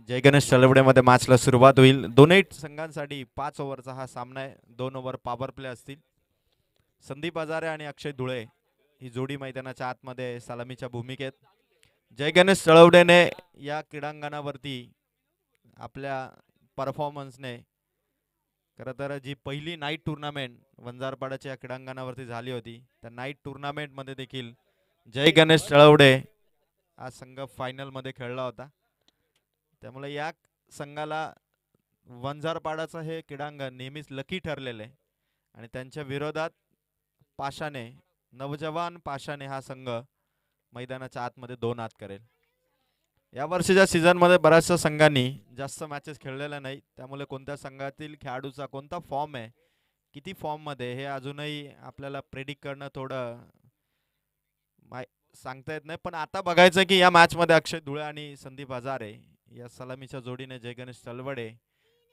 जय गणेश चळवडेमध्ये मॅचला सुरुवात होईल. दोन्ही संघांसाठी 5 ओव्हरचा हा सामना आहे. 2 ओव्हर पॉवर प्ले असतील. संदीप हजारे आणि अक्षय धुळे ही जोडी मैदानाच्या आतमध्ये सलामीच्या भूमिकेत. जय गणेश चळवडेने या क्रीडांगणावरती आपल्या परफॉर्मन्सने खरं तर जी पहिली नाईट टुर्नामेंट वंजारपाड्याच्या क्रीडांगणावरती झाली होती त्या नाईट टुर्नामेंटमध्ये देखील जय गणेश चळवडे हा संघ फायनलमध्ये खेळला होता. त्यामुळे या संघाला वंजारपाडाचं हे क्रीडांगण नेहमीच लकी ठरलेलं आहे आणि त्यांच्या विरोधात पाशाने नवजवान पाशाने हा संघ मैदानाच्या आतमध्ये 2 हात करेल. या वर्षीच्या सीझन मध्ये बऱ्याचशा संघांनी जास्त मॅचेस खेळलेल्या नाही, त्यामुळे कोणत्या संघातील खेळाडूचा कोणता फॉर्म आहे, किती फॉर्म मध्ये हे अजूनही आपल्याला प्रेडिक्ट करणं थोडं सांगता येत नाही. पण आता बघायचं की या मॅच मध्ये अक्षय धुळे आणि संदीप हजारे या सलामीच्या जोडीने जय गणेश चळवडे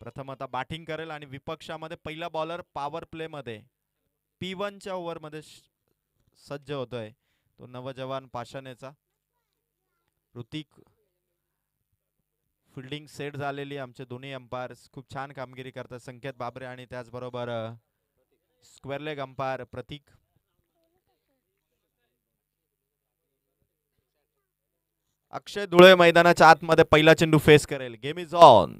प्रथम आता बॅटिंग करेल आणि विपक्षामध्ये पहिला बॉलर पॉवर प्ले मध्ये P1 च्या ओव्हर मध्ये सज्ज होतोय तो नवजवान पाषाणेचा ऋतिक. फिल्डिंग सेट झालेली, आमचे दोन्ही अंपायर खूप छान कामगिरी करतात. संकेत बाबरे आणि त्याचबरोबर स्क्वेअर लेग अंपायर प्रतीक. अक्षय धुळे मैदानाच्या आतमध्ये पहिला चेंडू फेस करेल. Game is on.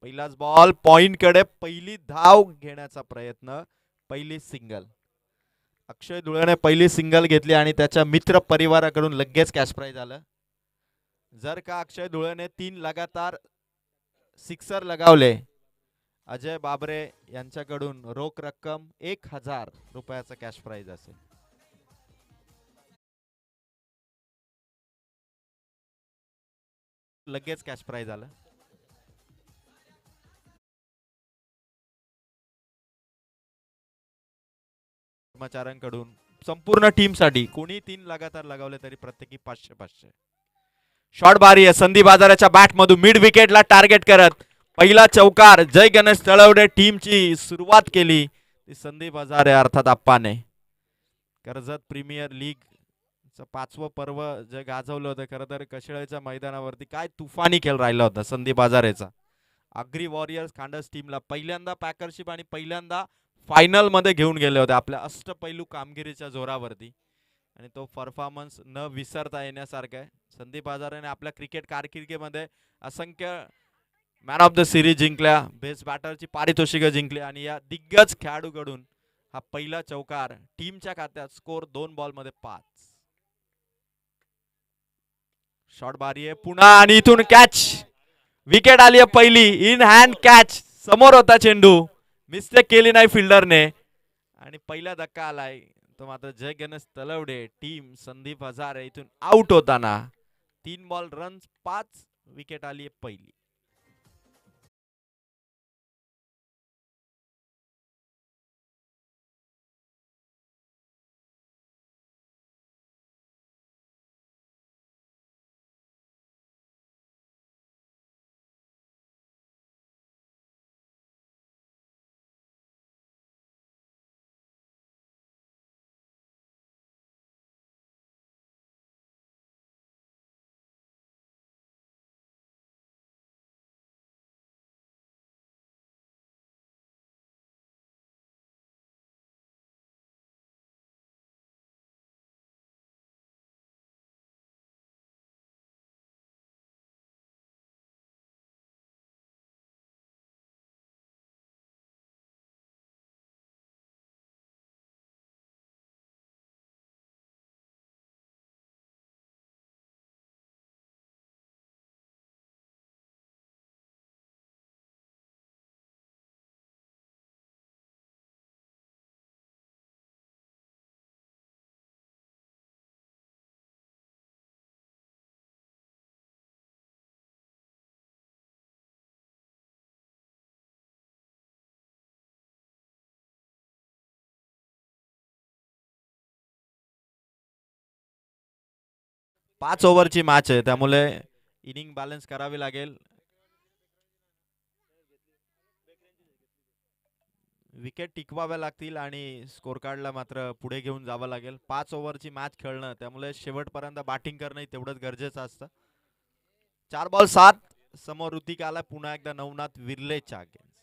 पहिलाच बॉल पॉइंट कडे, पहिली धाव घेण्याचा प्रयत्न, पहिली सिंगल. अक्षय धुळेने पहिली सिंगल घेतली आणि त्याच्या मित्र परिवाराकडून लगेच कॅश प्राइज आलं. जर का अक्षय धुळेने 3 लगातार सिक्सर लगावले, अजय बाबरे यांच्याकडून रोख रक्कम 1000 रुपयाचा कॅश प्राइज असेल. लगेच कॅश प्राइज आलं. कर्मचाऱ्यांकडून संपूर्ण टीम साठी कोणी 3 लगातार लगावले तरी प्रत्येकी 500. शॉट बारी आहे. संदीप हजारेच्या बॅट मधून मिड विकेटला टार्गेट करत पहिला चौकार. जय गणेश चळवडे टीमची सुरुवात केली ती संदीप हजारे अर्थात आप्पाने. कर्जत प्रीमियर लीग 5वं पर्व जे गाजवलं होतं, खरं तर कशिळ्याच्या मैदानावरती काय तुफानी खेळ राहिला होता संदीप हजारेचा. अग्री वॉरियर्स खांडस टीमला पहिल्यांदा पॅकरशिप आणि पहिल्यांदा फायनल मध्ये घेऊन गेले होते आपल्या अष्टपैलू कामगिरीच्या जोरावरती आणि तो परफॉर्मन्स न विसरता येण्यासारखा आहे. संदीप हजारेने आपल्या क्रिकेट कारकिर्दीमध्ये असंख्य मॅन ऑफ द सिरीज जिंकल्या, बेस्ट बॅटरची पारितोषिकं जिंकली आणि या दिग्गज खेळाडूकडून हा पहिला चौकार. टीमच्या खात्यात स्कोर 2 बॉल मध्ये 5. शॉट बारी आहे पुन्हा आणि इथून कॅच. विकेट आली आहे पहिली. In hand catch. समोर होता चेंडू, मिस्टेक केली नाही फिल्डरने आणि पहिला धक्का आलाय तो मात्र जय गणेश चळवडे टीम संदीप हजारे इथून आउट होताना. 3 बॉल रन्स 5 विकेट आली आहे पहिली. पाच ओव्हरची मॅच आहे त्यामुळे इनिंग बॅलन्स करावी लागेल. विकेट टिकवाव्या लागतील आणि स्कोर कार्डला मात्र पुढे घेऊन जावं लागेल. 5 ओव्हरची मॅच खेळणं त्यामुळे शेवटपर्यंत बॅटिंग करणं तेवढंच गरजेचं असतं. 4 बॉल 7 समोर ऋतिक आला पुन्हा एकदा नवनाथ विर्लेच्या अगेन्स्ट.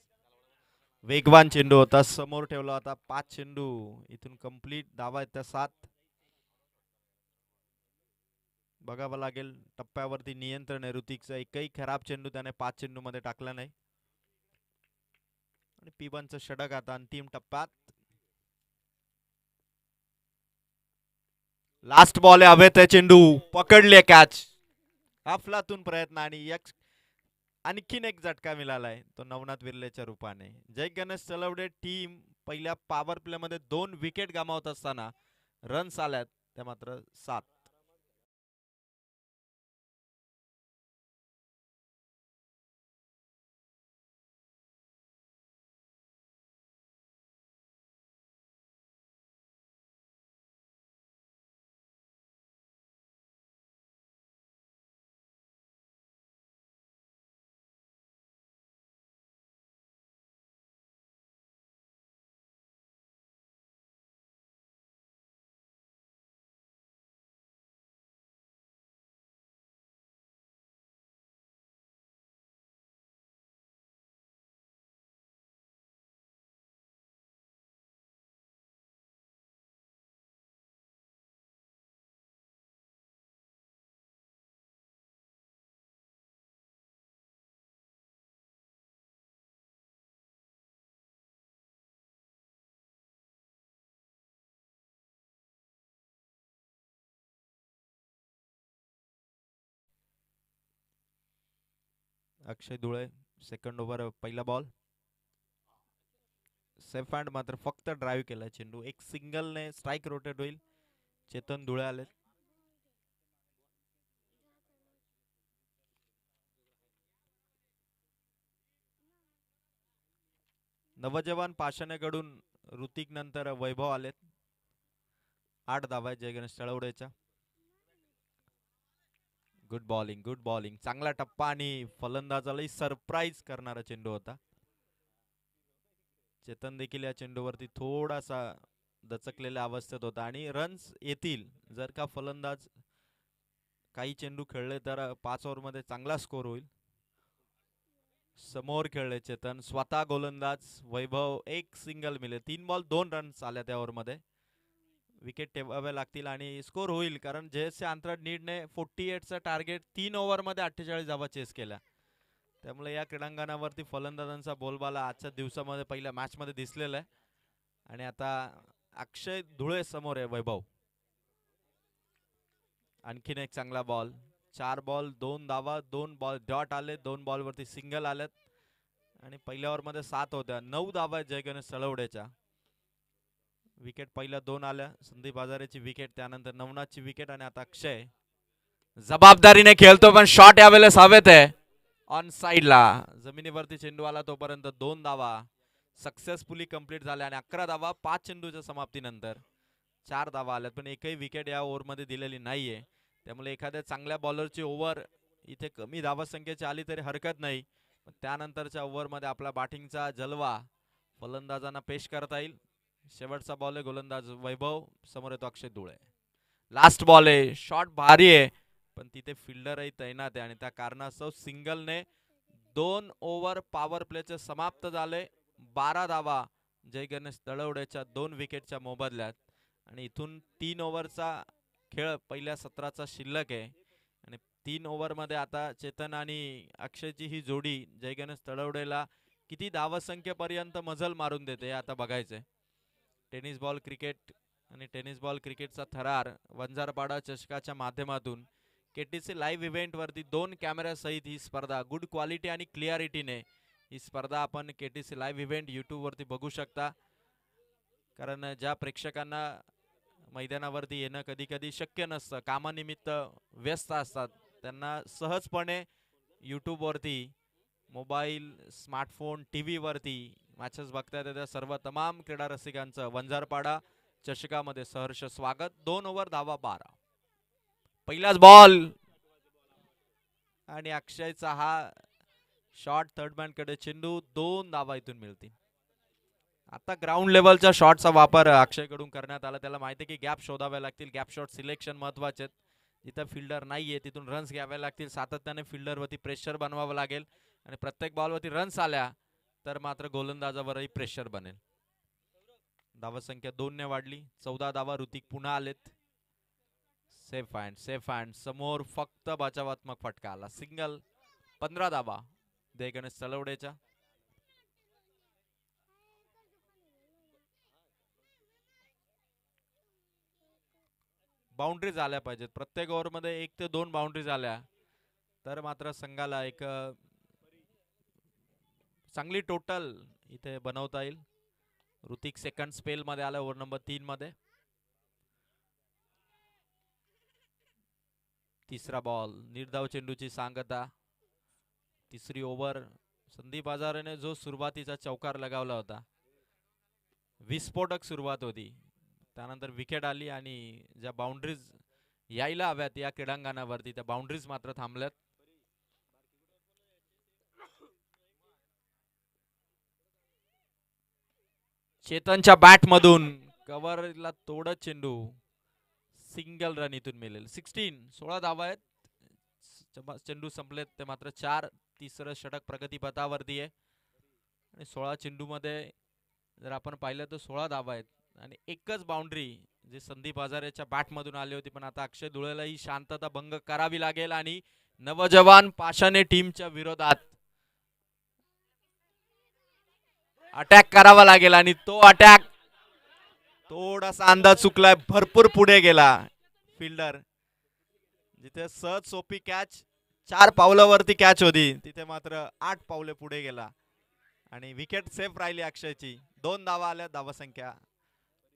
वेगवान चेंडू होता, समोर ठेवला होता. 5 चेंडू इथून कंप्लीट, धावा येत्या 7. बघावं लागेल टप्प्यावरती नियंत्रण आहे ऋतिकचं. एकही खराब चेंडू त्याने 5 चेंडू मध्ये टाकला नाही. आणि P1चं षटक आता अंतिम टप्प्यात. लास्ट बॉल आहे, हवेत आहे चेंडू, पकडले कॅच. अफलातून प्रयत्न आणि आणखीन एक झटका मिळालाय तो नवनाथ विर्लेच्या रूपाने. जय गणेश चलवडे टीम पहिल्या पॉवर प्ले मध्ये 2 विकेट गमावत असताना रन्स आल्यात त्या मात्र 7. अक्षय धुळे सेकंड ओव्हर पहिला बॉल. सेफ हँड मात्र फक्त ड्राईव्ह केला चेंडू. एक सिंगलने स्ट्राईक रोटेट होईल. चेतन धुळे आले. नवजवान पाषाणेकडून ऋतिक नंतर वैभव आलेत. 8 धावा जय गणेश तळवडेच्या. Good bowling, good bowling. चांगला टप्पा आणि फलंदाजालाही सरप्राईज करणारा चेंडू होता. चेतन देखील या चेंडूवरती थोडासा दचकलेल्या अवस्थेत होता आणि रन्स येतील जर का फलंदाज काही चेंडू खेळले तर 5 ओव्हर मध्ये चांगला स्कोर होईल. समोर खेळले चेतन, स्वतः गोलंदाज वैभव. एक सिंगल मिळेल. 3 बॉल 2 रन्स आल्या त्या ओव्हर मध्ये. विकेट ठेवावे लागतील आणि स्कोर होईल कारण जयसे आंतरनीडने 48चा टार्गेट 3 ओव्हर मध्ये 48 धावा चेस केल्या. त्यामुळे या क्रीडांगणावरती फलंदाजांचा बोलबाला आजच्या दिवसामध्ये पहिल्या मॅच मध्ये दिसलेला आहे. आणि आता अक्षय धुळे समोर आहे वैभव. आणखीन एक चांगला बॉल. 4 बॉल 2 धावा, 2 बॉल डॉट आले, 2 बॉल वरती सिंगल आलेत आणि पहिल्या ओव्हर मध्ये 7 होत्या. 9 धावा जय गणेश तळवडेच्या. विकेट पहिल्या 2 आल्या. संदीप हजारेची विकेट, त्यानंतर नवनाथची विकेट आणि आता अक्षय जबाबदारीने खेळतो पण शॉट यावेळेस हवेत आहे ऑन साइडला. जमिनीवरती चेंडू आला तोपर्यंत 2 धावा सक्सेसफुली कंप्लीट झाल्या आणि 11 धावा 5 चेंडूच्या समाप्तीनंतर. 4 धावा आल्यात पण एकही विकेट या ओव्हर मध्ये दिलेली नाहीये. त्यामुळे एखाद्या चांगल्या बॉलरची ओव्हर इथे कमी धावा संख्येची आली तरी हरकत नाही. त्यानंतरच्या ओव्हर मध्ये आपला बॅटिंगचा जलवा फलंदाजांना पेश करता येईल. शेवटचा बॉल आहे गोलंदाज वैभव, समोर येतो अक्षय धुळे. लास्ट बॉल आहे, शॉट भारी आहे पण तिथे फिल्डरही तैनात आहे आणि त्या कारणास्तव सिंगलने 2 ओव्हर पॉवर प्लेचे समाप्त झाले. 12 धावा जय गणेश तळवडेच्या 2 विकेटच्या मोबदल्यात आणि इथून 3 ओव्हरचा खेळ पहिल्या सत्राचा शिल्लक आहे आणि 3 ओव्हर मध्ये आता चेतन आणि अक्षयची ही जोडी जय गणेश तळवडेला किती धावसंख्येपर्यंत मजल मारून देते आता बघायचंय. टेनिस बॉल क्रिकेट आणि टेनिस बॉल क्रिकेटचा थरार वंजारपाडा चषकाच्या माध्यमातून केटीसी लाईव्ह इव्हेंट वरती 2 कॅमेरा सहित ही स्पर्धा गुड क्वालिटी आणि क्लिअरिटीने ही स्पर्धा आपण केटीसी लाईव्ह इव्हेंट यूट्यूब वरती बघू शकता. कारण ज्या प्रेक्षकांना मैदानावरती येणं कधी कधी शक्य नसतं, कामानिमित्त व्यस्त असतात, त्यांना सहजपणे यूट्यूब वरती मोबाईल, स्मार्टफोन, टीव्ही वरती मॅचेस बघता येतात. त्या सर्व तमाम क्रीडा रसिकांचं वंजारपाडा चषकामध्ये सहर्ष स्वागत. 2 ओव्हर धावा 12. पहिलाच बॉल आणि अक्षयचा हा शॉट थर्ड मॅन कडे चेंडू. 2 धावा इथून मिळतील. आता ग्राउंड लेवलच्या शॉटचा वापर अक्षय कडून करण्यात आला. त्याला माहिती आहे की गॅप शोधावे लागतील. गॅप शॉट सिलेक्शन महत्वाचे. जिथं फिल्डर नाहीये तिथून रन्स घ्यावे लागतील. सातत्याने फिल्डरवरती प्रेशर बनवावं लागेल आणि प्रत्येक बॉलवरती रन्स आल्या तर मात्र गोलंदाजावरही प्रेशर बनेल. धावसंख्या 2 ने वाढली. 14 धावा. ऋतिक पुन्हा आलेत. सेफ हँड समोर फक्त बचावात्मक फटका आला. सिंगल. 15 धावा जय गणेश तलवडेच्या. बाउंड्री झाल्या पाहिजेत प्रत्येक ओव्हरमध्ये. 1 ते 2 बाउंड्री झाल्या तर मात्र संघाला एक चांगली टोटल इथे बनवता येईल. ऋतिक सेकंड स्पेल मध्ये आला ओव्हर नंबर 3 मध्ये. तिसरा बॉल. निर्धाव चेंडूची सांगता. तिसरी ओव्हर. संदीप हजारेने जो सुरुवातीचा चौकार लगावला होता, विस्फोटक सुरुवात होती. त्यानंतर विकेट आली आणि ज्या बाउंड्रीज यायला हव्यात या क्रीडांगणावरती त्या बाउंड्रीज मात्र थांबल्यात. चेतनच्या बॅट मधून कव्हरला तोडत चेंडू. सिंगल रन इथून मिळेल. 16 धावा आहेत. चेंडू संपलेत ते मात्र 4. तिसरं षटक प्रगतीपथावरती आहे आणि 16 चेंडू मध्ये जर आपण पाहिलं तर 16 धावा आहेत आणि एकच बाउंड्री जे संदीप हजारेच्या बॅट मधून आली होती. पण आता अक्षय धुळेला ही शांतता भंग करावी लागेल आणि नवजवान पाषाणे टीमच्या विरोधात अटॅक करावा लागेल आणि तो अटॅक थोडासा अंदाज चुकलाय. भरपूर पुढे गेला फिल्डर. जिथे सहज सोपी कॅच 4 पावलावरती कॅच होती तिथे मात्र 8 पावले पुढे गेला आणि विकेट सेफ राहिली अक्षयची. 2 धावा आल्या. धावसंख्या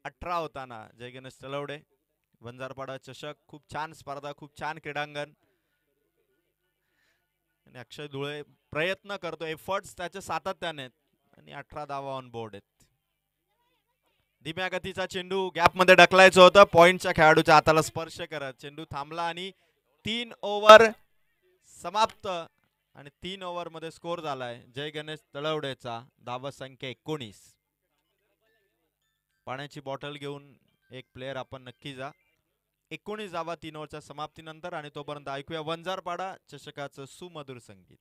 18 होताना जय गणेश तलवडे. वंजारपाडा चषक खूप छान स्पर्धा, खूप छान क्रीडांगण आणि अक्षय धुळे प्रयत्न करतो. एफर्ट्स त्याचे सातत्याने आणि 18 धावा ऑन बोर्ड आहेत. धीम्या गतीचा चेंडू गॅप मध्ये ढकलायचं होतं. पॉइंटच्या खेळाडूच्या हाताला स्पर्श करत चेंडू थांबला आणि 3 ओव्हर समाप्त आणि 3 ओव्हर मध्ये स्कोर झालाय जय गणेश तळवडेचा. धावसंख्या 19. पाण्याची बॉटल घेऊन एक प्लेयर आपण नक्की जा. 19 धावा 3 ओव्हरच्या समाप्तीनंतर आणि तोपर्यंत ऐकूया वंजारपाडा चषकाचं सुमधुर संगीत.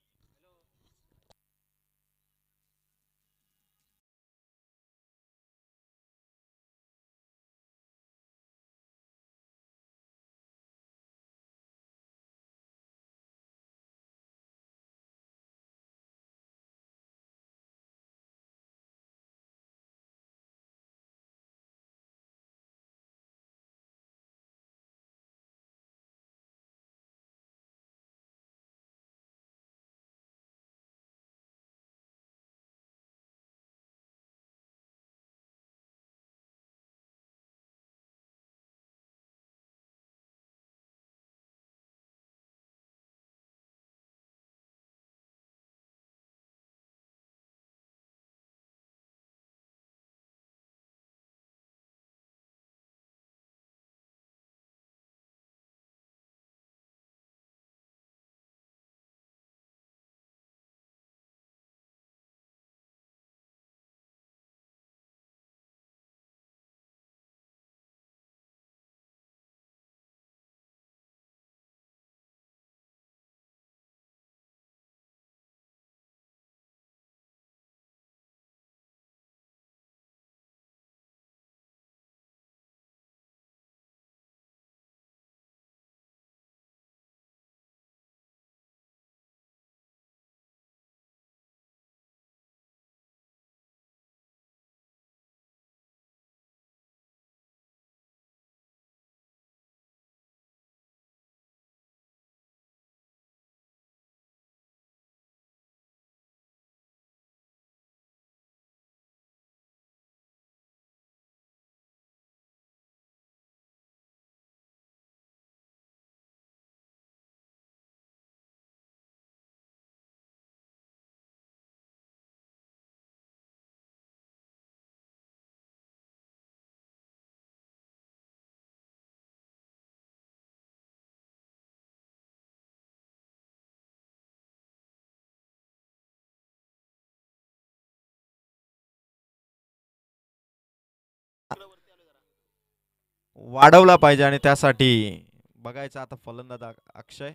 वाढवला पाहिजे आणि त्यासाठी बघायचं आता फलंदाज अक्षय.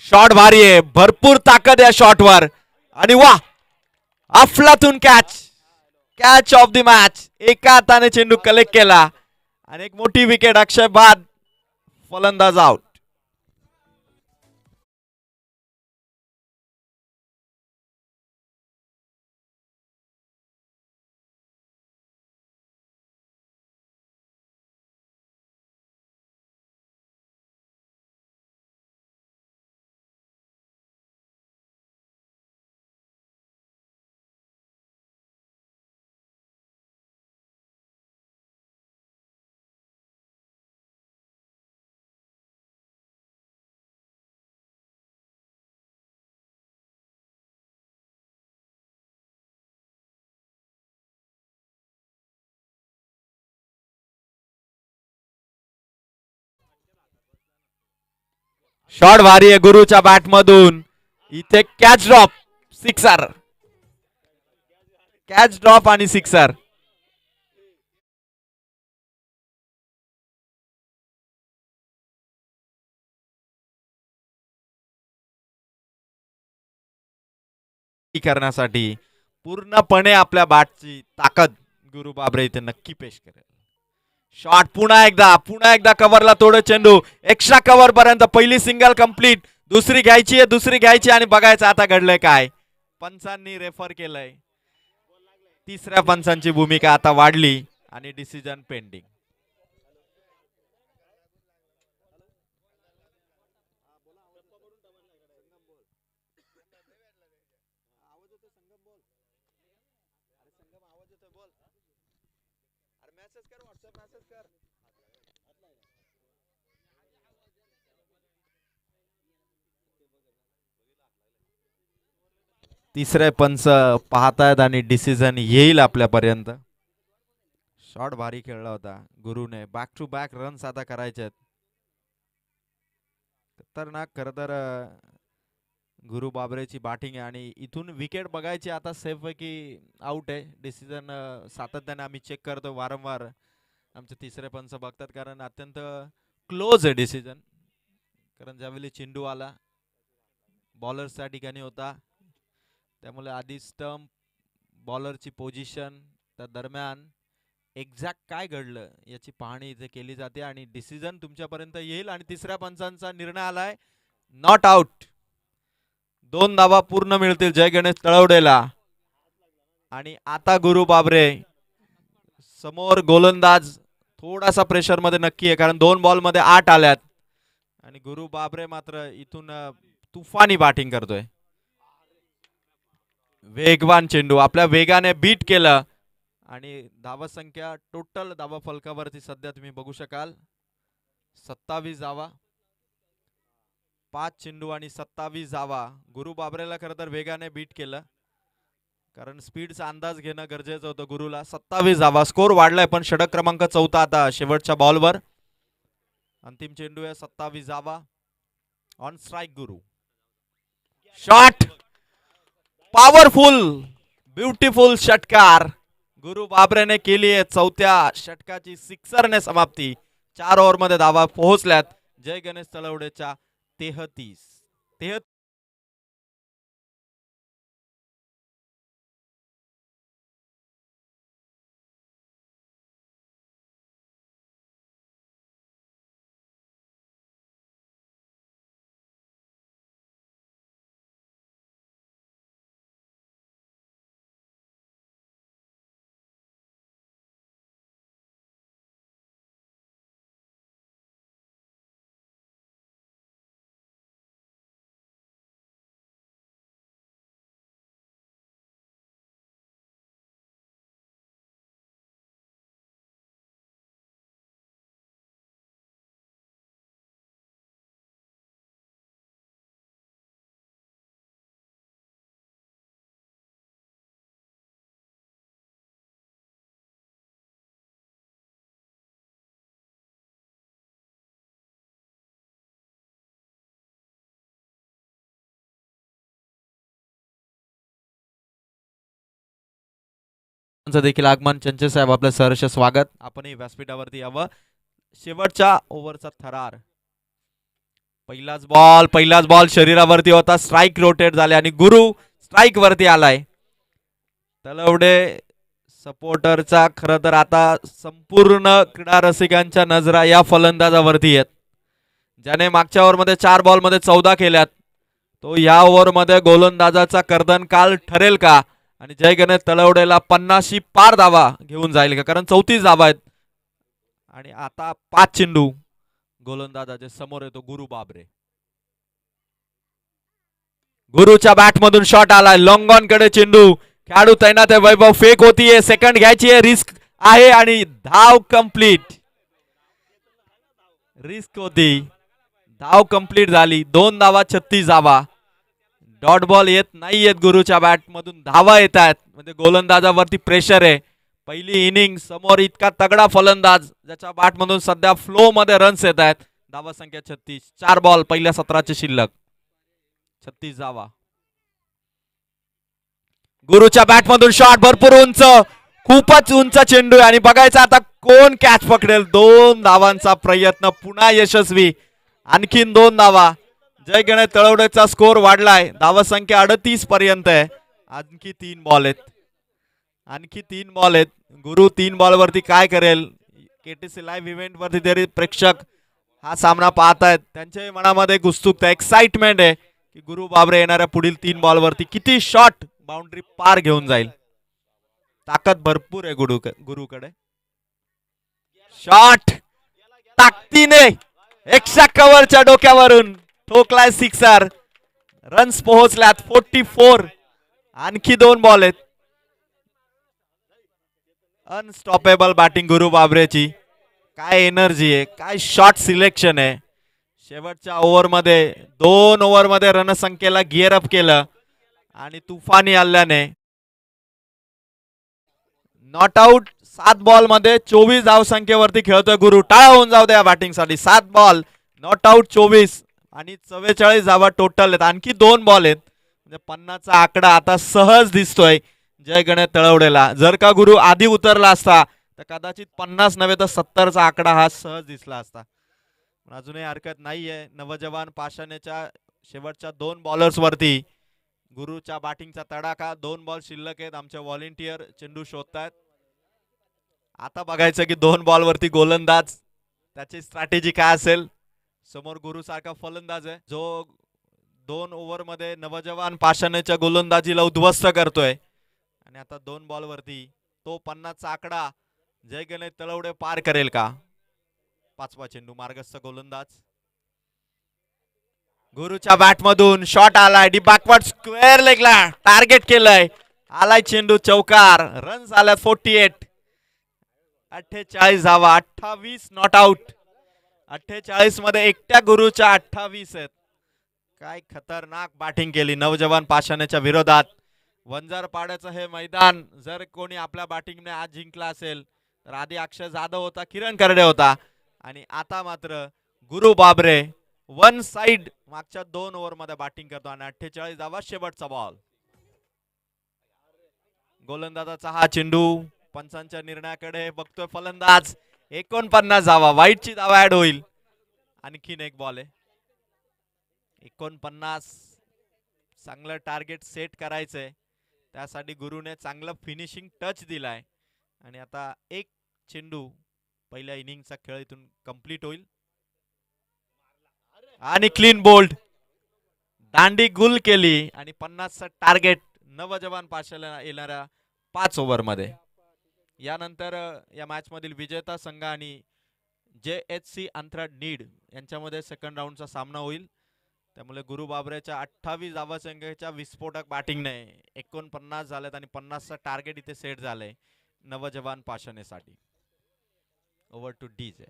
शॉट भारी आहे, भरपूर ताकद या शॉटवर आणि वा अफलातून कॅच ऑफ द मॅच. एका हाताने चेंडू कलेक्ट केला आणि एक मोठी विकेट. अक्षय बाद, फलंदाज आउट. शॉट भारी आहे गुरुच्या बॅट मधून. इथे catch drop, sixer. Catch drop आणि सिक्सर. करण्यासाठी पूर्णपणे आपल्या बॅटची ताकद गुरु बाबरे इथे नक्की पेश करेल. शॉट पुन्हा एकदा कव्हरला तोड चेंडू. एक्स्ट्रा कव्हर पर्यंत पहिली सिंगल कंप्लीट. दुसरी घ्यायची आणि बघायचं आता घडलंय काय. पंचांनी रेफर केलंय. तिसऱ्या पंचांची भूमिका आता वाढली आणि डिसिजन पेंडिंग. तिसरे पंच पाहतायत आणि डिसिजन येईल आपल्यापर्यंत. शॉट भारी खेळला होता गुरुने. बॅक टू बॅक रन्स आता करायचे. खतरनाक खर तर गुरु बाबरेची बॅटिंग आहे आणि इथून विकेट बघायची आता सेफ पैकी आउट आहे. डिसिजन सातत्याने आम्ही चेक करतो वारंवार. आमचे तिसरे पंच बघतात कारण अत्यंत क्लोज आहे डिसिजन. कारण ज्यावेळी चेंडू आला बॉलर्स त्या ठिकाणी होता त्यामुळे आधी स्टंप बॉलरची पोझिशन त्या दरम्यान एक्झॅक्ट काय घडलं याची पाहणी इथे केली जाते आणि डिसिजन तुमच्यापर्यंत येईल. आणि तिसऱ्या पंचांचा निर्णय आलाय नॉट आउट. 2 धावा पूर्ण मिळतील जय गणेश तळवडेला. आणि आता गुरु बाबरे समोर गोलंदाज थोडासा प्रेशर मध्ये नक्की आहे कारण 2 बॉल मध्ये 8 आल्यात आणि गुरु बाबरे मात्र इथून तुफानी बॅटिंग करतोय. वेगवान चेंडू आपल्या वेगाने बीट केलं आणि धावा संख्या टोटल धावा फलकावरती सध्या तुम्ही बघू शकाल 27 धावा. 5 चेंडू आणि 27 धावा. गुरु बाबरेला खरं तर वेगाने बीट केलं कारण स्पीडचा अंदाज घेणं गरजेचं होतं गुरुला. 27 धावा स्कोर वाढलाय पण षटक क्रमांक 4 आता शेवटच्या बॉलवर. अंतिम चेंडू आहे 27 धावा. On strike Guru. Shot powerful beautiful षटकार गुरु बाबरेने केली आहे. 4थ्या षटकाची सिक्सरने समाप्ती. 4 ओव्हर मध्ये धावा पोहोचल्यात जय गणेश तळवडेच्या 33. देखील आगमन चंचे साहेब आपलं सहर्ष स्वागत. आपणही व्यासपीठावरती यावं. शेवटच्या ओव्हरचा थरार. पहिलाच बॉल शरीरावरती होता. स्ट्राईक रोटेट झाले आणि गुरु स्ट्राईक वरती आलाय. तलवडे सपोर्टरचा खरं तर आता संपूर्ण क्रीडा रसिकांच्या नजरा या फलंदाजावरती आहेत, ज्याने मागच्या ओव्हरमध्ये 4 बॉलमध्ये 14 केल्यात. तो या ओव्हरमध्ये गोलंदाजाचा कर्दन काल ठरेल का आणि जय गणेश तलवडेला 50 पार धावा घेऊन जाईल का, कारण 34 धावा आहेत. आणि आता 5 चेंडू गोलंदाजाच्या समोर येतो गुरु बाबरे. गुरुच्या बॅट मधून शॉट आलाय. लॉंग ऑन कडे चेंडू. खेळाडू तैनात आहे. वैभव फेक होतीये. सेकंड घ्यायची आहे. रिस्क आहे आणि धाव कंप्लीट. रिस्क होती. धाव कंप्लीट झाली. 2 धावा 36 धावा. डॉट बॉल येत नाहीयेत गुरुच्या बॅट मधून, धावा येत आहेत. म्हणजे गोलंदाजावरती प्रेशर आहे. पहिली इनिंग समोर इतका तगडा फलंदाज ज्याच्या बॅट मधून सध्या फ्लो मध्ये रन्स येत आहेत. धावा संख्या 36. 4 बॉल पहिल्या सत्राचे शिल्लक. 36 धावा. गुरुच्या बॅट मधून शॉट भरपूर उंच, खूपच उंच चेंडू आणि बघायचं आता कोण कॅच पकडेल. 2 धावांचा प्रयत्न पुन्हा यशस्वी. आणखीन 2 धावा. जय गणेश तळवडेचा स्कोर वाढलाय. धावा संख्या 38 पर्यंत आहे. आणखी 3 बॉल आहेत. गुरु 3 बॉल वरती काय करेल. केटीसी लाईव्ह इव्हेंट वरती तरी प्रेक्षक हा सामना पाहतायत. त्यांच्या मनामध्ये एक उत्सुकता, एक्साइटमेंट आहे की गुरु बाबरे येणाऱ्या पुढील 3 बॉल वरती किती शॉट बाउंड्री पार घेऊन जाईल. ताकद भरपूर आहे गुरुकडे. शॉट ताकदीने एक्स्ट्रा कव्हरच्या डोक्यावरून ठोकलाय सिक्सर. रन्स पोहोचल्यात 44. आणखी 2 बॉल आहेत. अनस्टॉपेबल बॅटिंग गुरु बाबरेची. काय एनर्जी आहे, काय शॉट सिलेक्शन आहे. शेवटच्या ओव्हरमध्ये 2 ओव्हरमध्ये रणसंख्येला गिअर अप केलं आणि तुफानी हल्ल्याने नॉट आउट 7 बॉल मध्ये 24 धावसंख्येवरती खेळतोय गुरु. टाळा होऊन जाऊ द्या बॅटिंग साठी. 7 बॉल नॉट आउट 24 आणि 44 धावा टोटल आहेत. आणखी 2 बॉल आहेत. म्हणजे 50 चा आकडा आता सहज दिसतोय जय गणेश तळवडेला. जर का गुरु आधी उतरला असता तर कदाचित 50 नव्हे तर 70 चा आकडा हा सहज दिसला असता. अजूनही हरकत नाहीये. नवजवान पाषाणेच्या शेवटच्या 2 बॉलर्स वरती गुरुच्या बॅटिंगचा तडाखा. 2 बॉल शिल्लक आहेत. आमचे व्हॉलेंटियर चेंडू शोधतायत. आता बघायचं की 2 बॉल वरती गोलंदाज त्याची स्ट्रॅटेजी काय असेल. समोर गुरु सारखा फलंदाज आहे जो 2 ओव्हर मध्ये नवजवान पाषाणेच्या गोलंदाजीला उद्ध्वस्त करतोय. आणि आता 2 बॉल वरती तो 50 चा आकडा जय गणेश तळवडे पार करेल का. 5वा चेंडू. मार्गस्थ गोलंदाज. गुरुच्या बॅट मधून शॉट आलाय. डी बॅकवर्ड स्क्वेअर लेगला टार्गेट केलंय. आलाय चेंडू चौकार. रन्स आल्यात 48. 48 धावा. 28 नॉट आउट. 48 मध्ये एकट्या गुरुच्या 28 आहेत. काय खतरनाक बॅटिंग केली नवजवान पाषाणेच्या विरोधात. वंजारपाड्याचं हे मैदान जर कोणी आपल्या बॅटिंगने आज जिंकला असेल तर आधी अक्षय जाधव होता, किरण करडे होता आणि आता मात्र गुरु बाबरे वन साइड मागच्या 2 ओव्हर मध्ये बॅटिंग करतो आणि 48 धावा. शेवटचा बॉल. गोलंदाजाचा हा चेंडू. पंचांच्या निर्णयाकडे बघतोय फलंदाज. 49 धावा. वाईटची धावा ऍड होईल. आणखीन 1 बॉल आहे. 49. चांगलं टार्गेट सेट करायचंय. त्यासाठी गुरुने चांगलं फिनिशिंग टच दिलाय आणि आता 1 चेंडू पहिल्या इनिंगचा खेळ इथून कंप्लीट होईल आणि क्लीन बोल्ड. दांडी गुल केली आणि 50चा टार्गेट नवजवान पाषाणेला येणाऱ्या 5 ओव्हर मध्ये. यानंतर या मॅच मधील विजेता संघ आणि JHC अंतराळ नीड यांच्यामध्ये सेकंड राऊंडचा सामना होईल. त्यामुळे गुरु बाबरेच्या 28 धावा संख्येच्या विस्फोटक बॅटिंगने 49 झालेत आणि 50चा टार्गेट इथे सेट झालंय नवजवान पाषाणेसाठी. Over to DJ.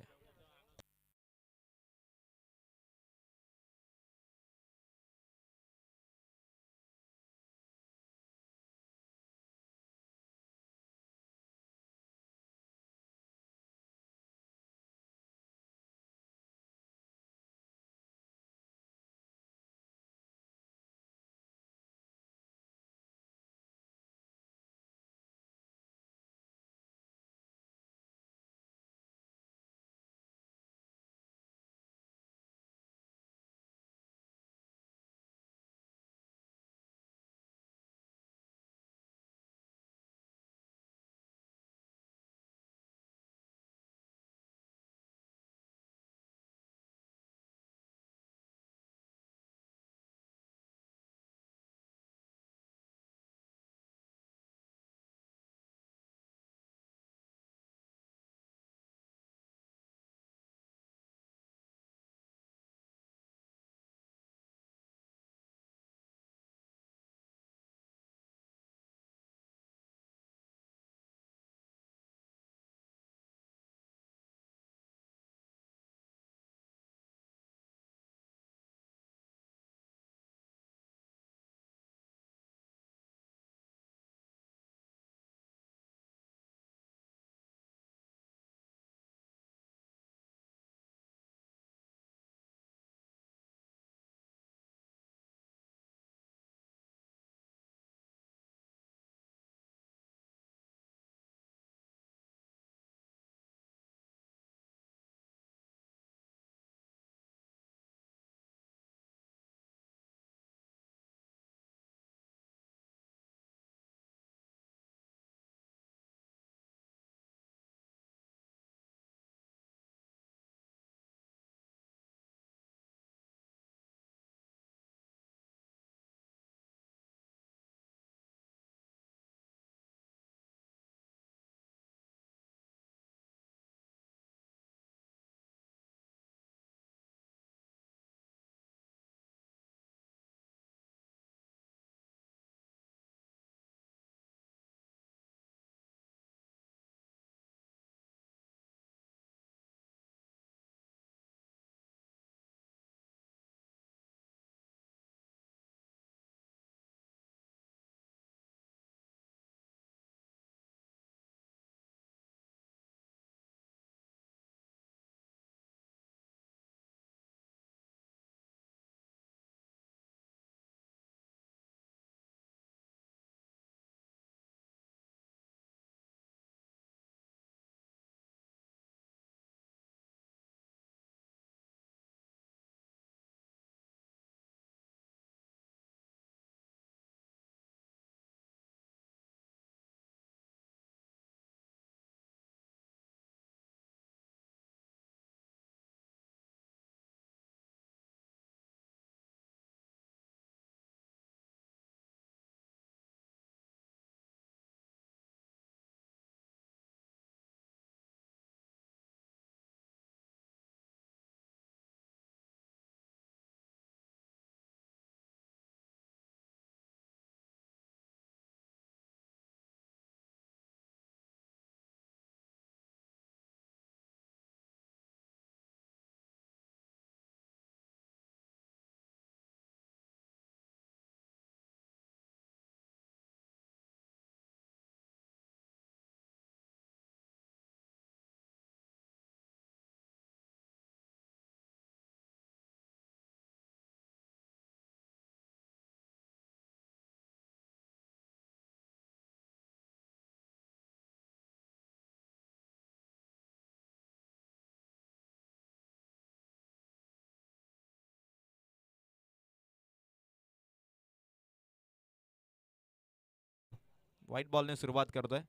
व्हाईट बॉलने सुरुवात करतोय.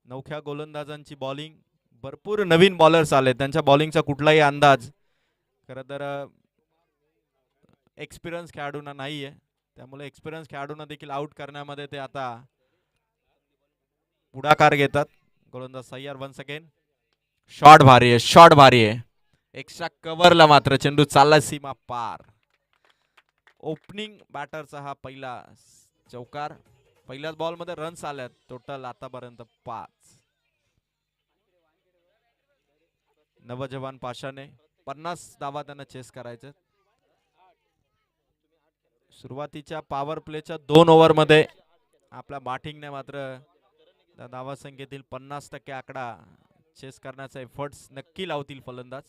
नवख्या गोलंदाजांची बॉलिंग, भरपूर नवीन बॉलर्स आले, त्यांच्या बॉलिंगचा कुठलाही अंदाज खरं तर एक्सपिरियन्स खेळाडूंना नाही आहे. त्यामुळे एक्सपिरियन्स खेळाडूंना देखील आउट करण्यामध्ये ते आता पुढाकार घेतात. गोलंदाज सय्यर वन्स अगेन. शॉट भारी आहे, शॉट भारी आहे. एक्स्ट्रा कव्हरला मात्र चेंडू चालला सीमा पार. ओपनिंग बॅटरचा हा पहिला चौकार. पहिल्याच बॉल मध्ये रन्स आल्यात टोटल आतापर्यंत 5. नवजवान पाशाने 50 धावा त्यांना चेस करायचे. सुरुवातीच्या पॉवर प्लेच्या 2 ओव्हर मध्ये आपल्या बॅटिंगने मात्र त्या धावा संख्येतील 50% आकडा चेस करण्याचा एफर्ट्स नक्की लावतील फलंदाज.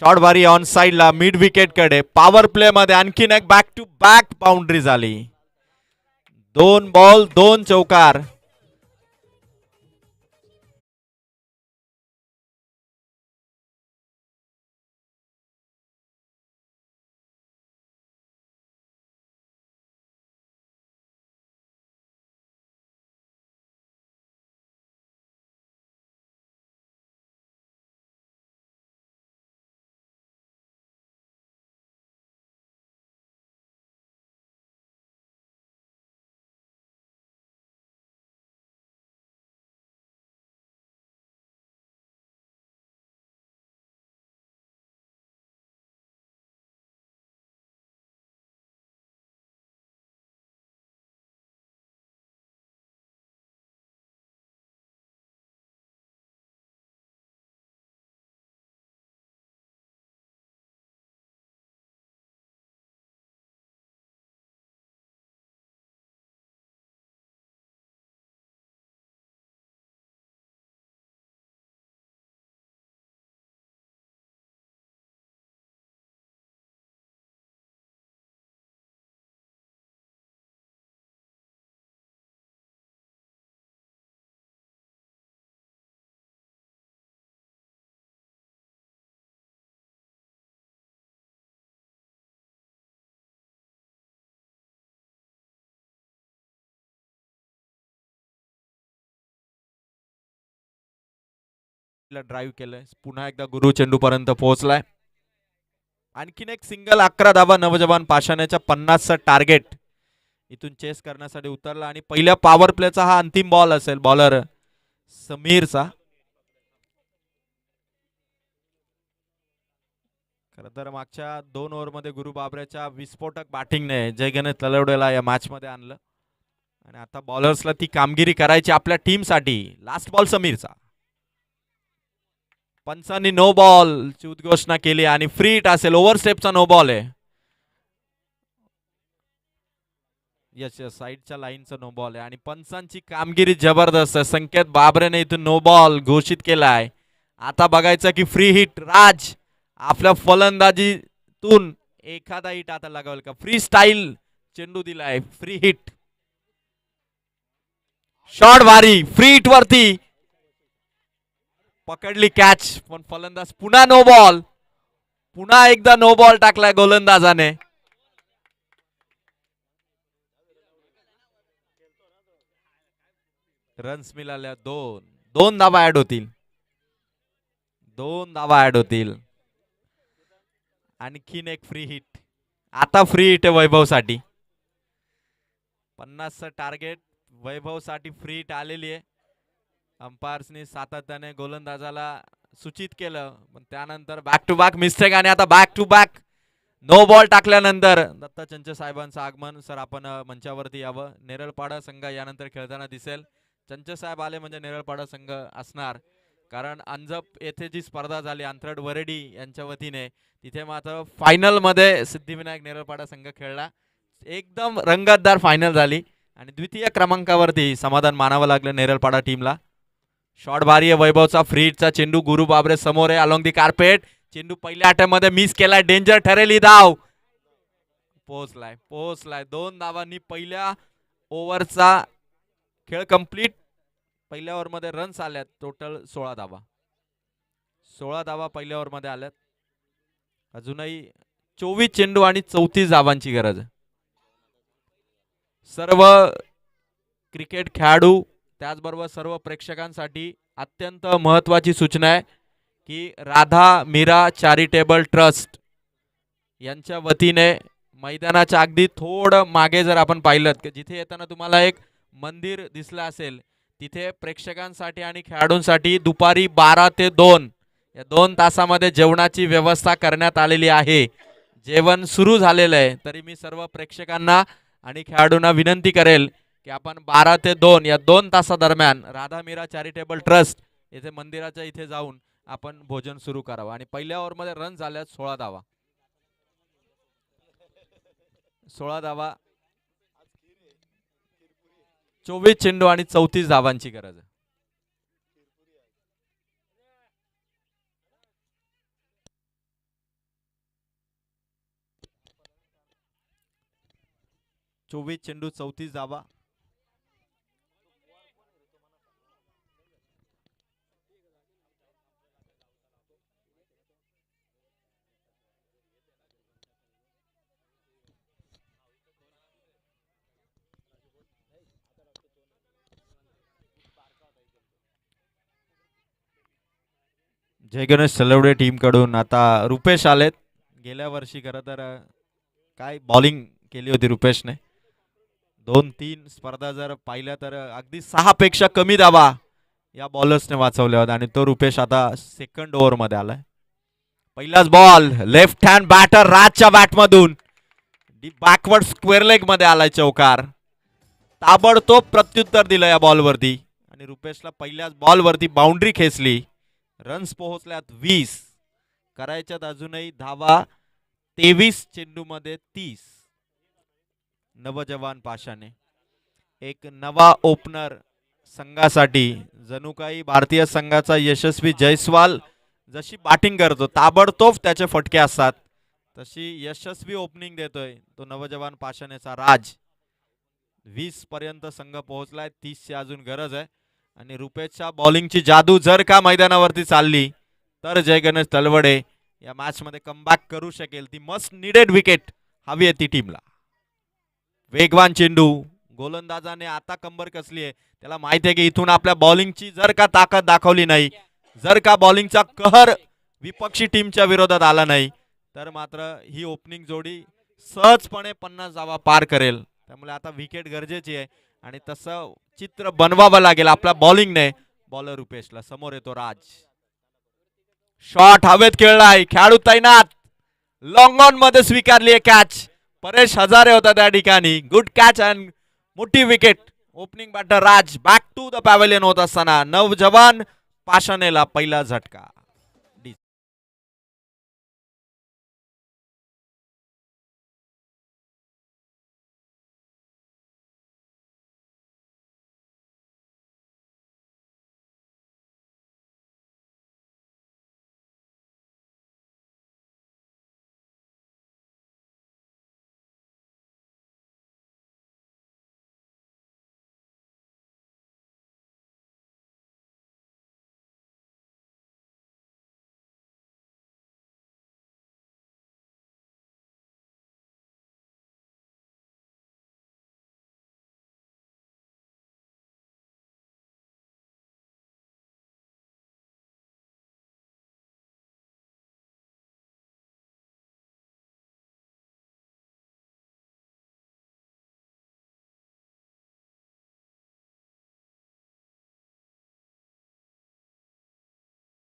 शॉट भारी ऑन साइडला मिड विकेट कडे. पॉवर प्ले मध्ये आणखीन एक बॅक टू बॅक बाउंड्री झाली. 2 बॉल 2 चौकार. ड्राईव्ह केलंय. पुन्हा एकदा गुरु चेंडू पर्यंत पोहोचलाय. आणखीन एक सिंगल 11 धावा नवजवान पाषाणाच्या 50चं टार्गेट इथून चेस करण्यासाठी उतरला. आणि पहिल्या पॉवर प्लेचा हा अंतिम बॉल असेल बॉलर समीरचा. खरं तर मागच्या 2 ओव्हर मध्ये गुरु बाबरेच्या विस्फोटक बॅटिंगने जय गणेश तलवडेला या मॅच मध्ये आणलं. आणि आता बॉलर्सला ती कामगिरी करायची आपल्या टीम साठी. लास्ट बॉल समीरचा. पंचांनी नो बॉल ची उद्घोषणा केली आणि फ्री हिट असेल. ओव्हर स्टेपचा नो बॉल आहे. यस यस साईडच्या लाईनचा नो बॉल आहे. आणि पंचांची कामगिरी जबरदस्त आहे. संकेत बाबरेने इथून नो बॉल घोषित केलाय. आता बघायचं की फ्री हिट राज आपल्या फलंदाजीतून एखादा हिट आता लगावेल का. फ्री स्टाईल चेंडू दिलाय. Free hit. शॉट भारी. फ्री हिट वरती पकडली कॅच. पण फलंदाज पुन्हा नो बॉल. पुन्हा एकदा नो बॉल टाकलाय गोलंदाजाने. रन्स मिळाल्या 2 धावा ऍड होतील. 2 धावा ऍड होतील. आणखीन एक फ्री हिट. आता फ्री हिट आहे वैभव साठी. 50चं टार्गेट वैभव साठी फ्री हिट आलेली आहे. अंपायर्सनी सातत्याने गोलंदाजाला सूचित केलं. पण त्यानंतर बॅक टू बॅक मिस्टेक. आणि आता back to back no ball टाकल्यानंतर दत्ता चंचल साहेबांचं आगमन. सर आपण मंचावरती यावं. नेरळपाडा संघ यानंतर खेळताना दिसेल. चंचल साहेब आले म्हणजे नेरळपाडा संघ असणार. कारण अंजप येथे जी स्पर्धा झाली अंतरड वरेडी यांच्या वतीने तिथे मात्र फायनल मध्ये सिद्धिविनायक नेरळपाडा संघ खेळला. एकदम रंगतदार फायनल झाली. आणि द्वितीय क्रमांकावरती समाधान मानावं लागलं नेरळपाडा टीमला. शॉट भारी आहे वैभवचा. फ्री हिटचा चेंडू गुरु बाबरे समोर आहे अलॉंग दी कार्पेट. चेंडू पहिल्या अटॅम्प मध्ये मिस केलाय. डेंजर ठरेल ही धाव. पोहोचलाय 2 धावांनी पहिल्या ओव्हरचा खेळ कंप्लीट. पहिल्या ओव्हर मध्ये रन्स आल्यात टोटल 16 धावा. 16 धावा पहिल्या ओव्हर मध्ये आल्यात. अजूनही 24 चेंडू आणि 34 धावांची गरज आहे. सर्व क्रिकेट खेळाडू त्याचबरोबर सर्व प्रेक्षकांसाठी अत्यंत महत्त्वाची सूचना आहे की राधा मीरा चॅरिटेबल ट्रस्ट यांच्या वतीने मैदानाच्या अगदी थोडं मागे जर आपण पाहिलं की जिथे येताना तुम्हाला एक मंदिर दिसलं असेल, तिथे प्रेक्षकांसाठी आणि खेळाडूंसाठी दुपारी 12 ते 2 या 2 तासामध्ये जेवणाची व्यवस्था करण्यात आलेली आहे. जेवण सुरू झालेलं आहे, तरी मी सर्व प्रेक्षकांना आणि खेळाडूंना विनंती करेल की आपण 12 ते 2 या 2 तासादरम्यान राधा मीरा चॅरिटेबल ट्रस्ट येथे मंदिराच्या इथे जाऊन आपण भोजन सुरू करावं. आणि पहिल्या ओव्हरमध्ये रन झाल्यात 16 धावा. 16 धावा, 24 चेंडू आणि 34 धावांची गरज आहे. चोवीस चेंडू 34 धावा. जय गणेश सलवडे टीम कडून आता रुपेश आलेत. गेल्या वर्षी खरं तर काय बॉलिंग केली होती रुपेशने. 2-3 स्पर्धा जर पाहिल्या तर अगदी 6 पेक्षा कमी धावा या बॉलर्सने वाचवल्या होत्या आणि तो रुपेश आता सेकंड ओव्हर मध्ये आलाय. पहिलाच बॉल लेफ्ट हँड बॅटर राजच्या बॅटमधून बॅकवर्ड स्क्वेअर लेग मध्ये आलाय चौकार. ताबडतोब प्रत्युत्तर दिलं या बॉलवरती आणि रुपेशला पहिल्याच बॉलवरती बाउंड्री खेचली. रन्स पोहोचल्यात 20. करायच्यात अजूनही धावा 23 चेंडू मध्ये 30. नवजवान पाशाने एक नवा ओपनर संघासाठी. जणू काही भारतीय संघाचा यशस्वी जयस्वाल जशी बॅटिंग करतो ताबडतोब त्याचे फटके असतात, तशी यशस्वी ओपनिंग देतोय तो नवजवान पाशानेचा राज. 20 पर्यंत संघ पोहोचलाय. 30 ची अजून गरज आहे आणि रुपेशच्या बॉलिंगची जादू जर का मैदानावरती चालली तर जय गणेश तलवडे या मॅच मध्ये कमबॅक करू शकेल. ती मस्ट निडेड विकेट हवी आहे ती टीमला. वेगवान चेंडू. गोलंदाजाने आता कंबर कसली आहे, त्याला माहिती आहे की इथून आपल्या बॉलिंगची जर का ताकद दाखवली नाही, जर का बॉलिंगचा कहर विपक्षी टीमच्या विरोधात आला नाही, तर मात्र ही ओपनिंग जोडी सहजपणे 50 धावा पार करेल. त्यामुळे आता विकेट गरजेची आहे आणि तसं चित्र बनवावं लागेल आपल्या बॉलिंगने. बॉलर रुपेशला समोर येतो राज. शॉट हवेत खेळलाय, खेळाडू तैनात. लॉंग ऑन मध्ये स्वीकारली कॅच. परेश हजारे होता त्या ठिकाणी. गुड कॅच अँड मोठी wicket. Opening batter Raj back to the pavilion होत असताना नवजवान पाशानेला पहिला झटका.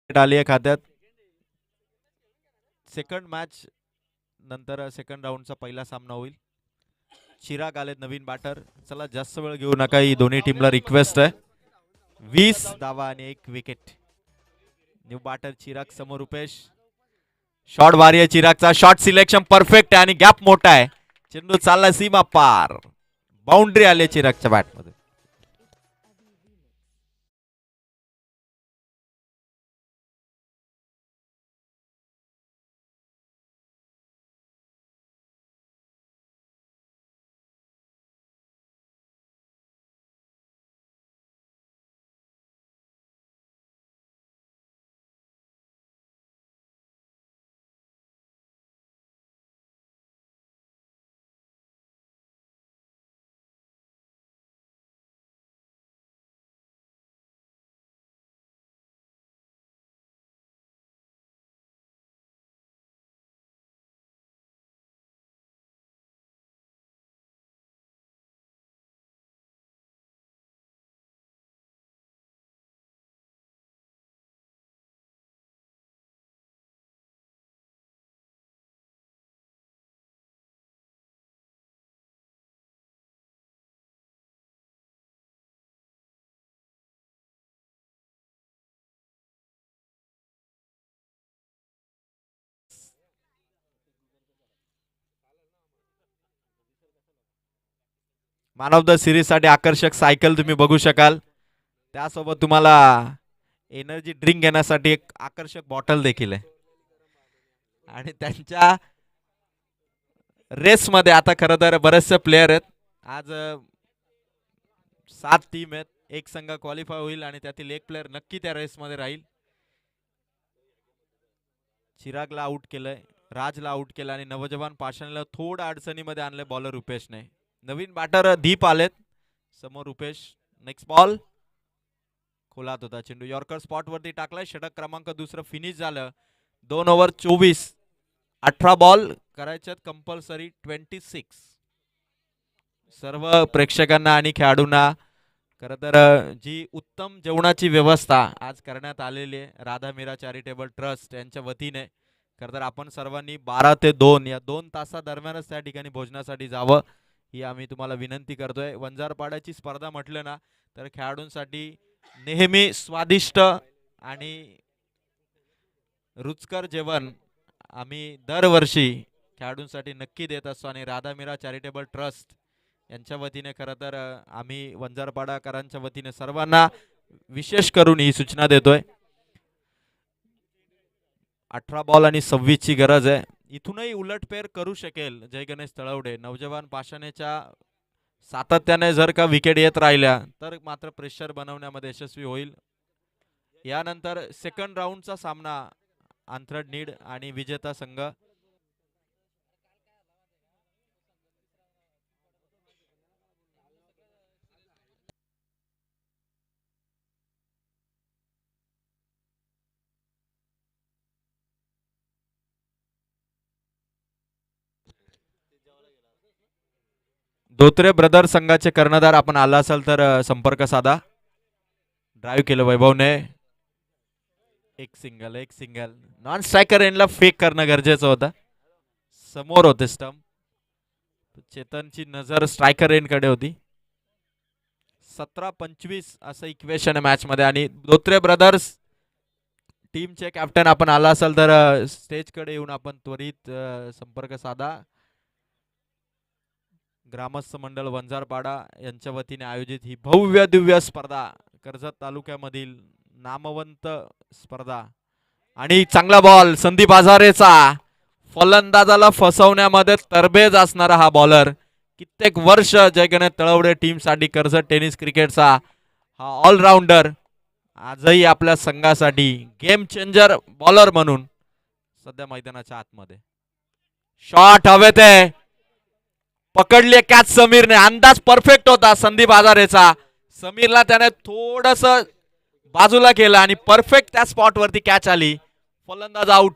आली आहे खात्यात. सेकंड मॅच नंतर सेकंड राऊंडचा पहिला सामना होईल. चिराग आले नवीन बॅटर. चला जास्त वेळ घेऊ नका, ही दोन्ही टीमला रिक्वेस्ट आहे. 20 धावा आणि 1 विकेट. न्यू बॅटर चिराग समोर रुपेश. शॉट भारी आहे चिरागचा. शॉट सिलेक्शन परफेक्ट आहे आणि गॅप मोठा आहे. चेंडू चालला सीमा पार. बाउंड्री आली चिरागच्या बॅटमध्ये. मॅन ऑफ द सिरीज साठी आकर्षक सायकल तुम्ही बघू शकाल. त्यासोबत तुम्हाला एनर्जी ड्रिंक घेण्यासाठी एक आकर्षक बॉटल देखील आहे. आणि त्यांच्या रेस मध्ये आता खरं तर बरेचसे प्लेयर आहेत. आज 7 टीम आहेत. एक संघ क्वालिफाय होईल आणि त्यातील एक प्लेयर नक्की त्या रेस मध्ये राहील. चिरागला आउट केलंय, राजला आउट केलं आणि नवजवान पाषाणला थोडं अडचणीमध्ये आणले बॉलर रुपेशने. नवीन बॅटर दीप आलेत समोर. रुपेश नेक्स्ट बॉल खोलात होता चेंडू, यॉर्कर स्पॉट वरती टाकलाय. षटक क्रमांक दुसरं फिनिश झालं. 2 ओव्हर 24, 18 बॉल करायच्यात कंपल्सरी 26. सर्व प्रेक्षकांना आणि खेळाडूंना खरं तर जी उत्तम जेवणाची व्यवस्था आज करण्यात आलेली आहे राधा मीरा चॅरिटेबल ट्रस्ट यांच्या वतीने. खरं तर आपण सर्वांनी 12 ते 2 या 2 तासादरम्यानच त्या ठिकाणी भोजनासाठी जावं ही आम्ही तुम्हाला विनंती करतोय. वंजारपाड्याची स्पर्धा म्हटलं ना तर खेळाडूंसाठी नेहमी स्वादिष्ट आणि रुचकर जेवण आम्ही दरवर्षी खेळाडूंसाठी नक्की देत असतो. आणि राधा मीरा चॅरिटेबल ट्रस्ट यांच्या वतीने खरं तर आम्ही वंजारपाडाकरांच्या वतीने सर्वांना विशेष करून ही सूचना देतोय. 18 बॉल आणि 26 ची गरज आहे. इथूनही उलटफेर करू शकेल जय गणेश तळवडे. नवजवान पाषाणेच्या सातत्याने जर का विकेट येत राहिल्या तर मात्र प्रेशर बनवण्यामध्ये यशस्वी होईल. यानंतर सेकंड राऊंडचा सामना आंथरड नीड आणि विजेता संघ. धोत्रे ब्रदर संघाचे कर्णधार आपण आला असाल तर संपर्क साधा. ड्राईव्ह केलं वैभवने. एक सिंगल नॉन स्ट्रायकर एंडला फेक करणं गरजेचं होतं. समोर होते स्टंप. चेतनची नजर स्ट्रायकर एंड कडे होती. 17-25 असं इक्वेशन आहे मॅच मध्ये. आणि धोत्रे ब्रदर्स टीमचे कॅप्टन आपण आला असाल तर स्टेज कडे येऊन आपण त्वरित संपर्क साधा. ग्रामस्थ मंडळ वंजारपाडा यांच्या वतीने आयोजित ही भव्य दिव्य स्पर्धा कर्जत तालुक्यामधील नामवंत स्पर्धा. आणि चांगला बॉल संदीप आजारेचा. फलंदाजाला फसवण्यामध्ये तरबेज असणारा हा बॉलर. कित्येक वर्ष जय गणेश तळवडे टीम साठी कर्जत टेनिस क्रिकेटचा हा ऑलराऊंडर आजही आपल्या संघासाठी गेम चेंजर बॉलर म्हणून सध्या मैदानाच्या आतमध्ये. शॉट हवेत आहे. पकडली कॅच समीरने. अंदाज परफेक्ट होता संदीप आजारेचा. समीरला त्याने थोडस बाजूला केलं आणि परफेक्ट त्या स्पॉट वरती कॅच आली. फलंदाज आउट.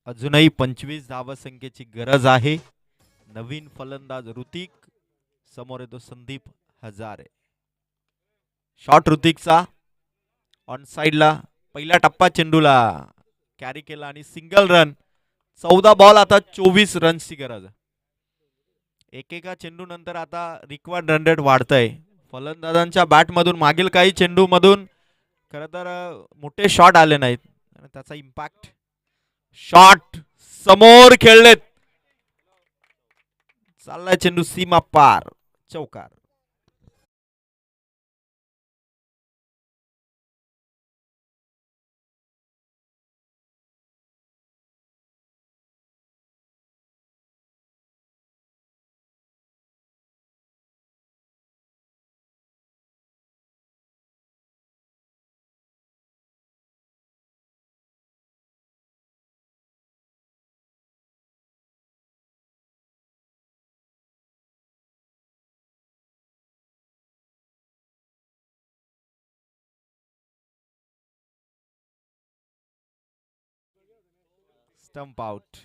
अजूनही 25 धावसंख्येची गरज आहे. नवीन फलंदाज ऋतिक. समोर येतो संदीप हजारे. शॉट ऋतिकचा ऑन साइडला. पहिला टप्पा चेंडूला कॅरी केला आणि सिंगल रन. 14 बॉल आता 24 रन्सची गरज. एकेका चेंडू नंतर आता रिक्वायर्ड रन रेट वाढतंय. फलंदाजांच्या बॅट मधून मागील काही चेंडू मधून खरं तर मोठे शॉट आले नाहीत. त्याचा इम्पॅक्ट. शॉट समोर खेळलेत. चाललाय चेंडू सीमा पार. चौकार. Stump out.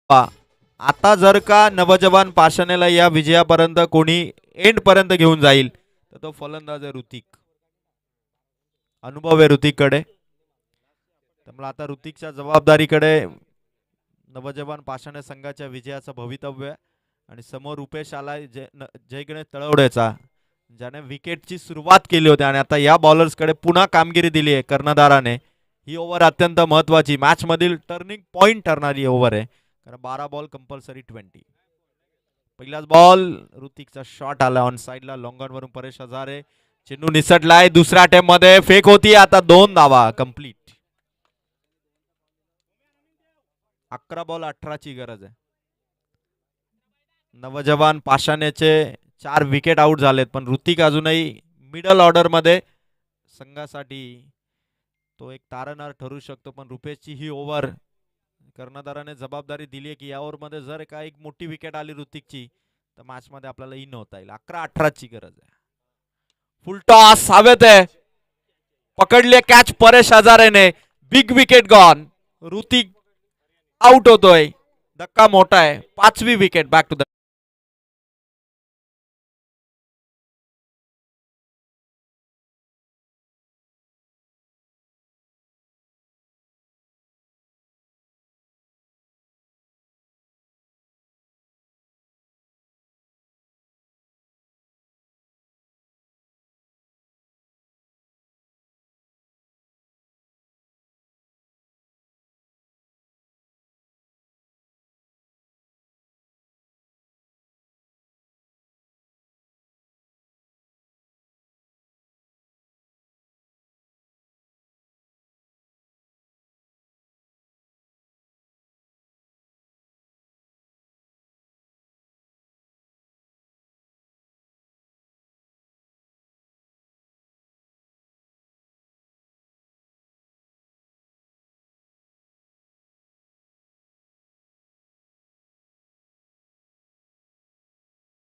आता जर का नवजवान पाषाणेला या विजयापर्यंत कोणी एंड पर्यंत घेऊन जाईल तर तो फलंदाज आहे ऋतिक. अनुभव आहे ऋतिककडे. त्यामुळे आता ऋतिकच्या जबाबदारीकडे नवजवान पाषाणे संघाच्या विजयाचं भवितव्य. आणि समोर रुपेश आलाय जय गणेश तळवडेचा, ज्याने विकेटची सुरुवात केली होती आणि आता या बॉलर्सकडे पुन्हा कामगिरी दिली आहे कर्णधाराने. ही ओव्हर अत्यंत महत्वाची, मॅच मधील टर्निंग पॉइंट ठरणारी ओव्हर आहे. कारण 12 बॉल कंपल्सरी 20. पहिलाच बॉल, ऋतिकचा शॉट आला ऑन साइडला लॉंग ऑन वरून परेश हजारे. चेंडू निसटलाय. दुसऱ्या अटेम्प्ट मध्ये फेक होती. आता 2 धावा कंप्लीट. 11 बॉल 18 ची गरज आहे. नवजवान पाषाणेचे 4 विकेट आउट झालेत, पण ऋतिक अजूनही मिडल ऑर्डर मध्ये संघासाठी तो एक तारणहार ठरू शकतो. पण रुपेशची ही ओव्हर कर्णधाराने जबाबदारी दिली आहे की या ओव्हर मध्ये जर का एक मोठी विकेट आली ऋतिकची तर मॅच मध्ये आपल्याला इन होता येईल. 11-18 ची गरज आहे. फुल टॉस हवेत आहे. पकडले कॅच परेश हजारेने. Big wicket gone. Hrithik out होतोय. धक्का मोठा आहे. 5वी विकेट बॅक टू द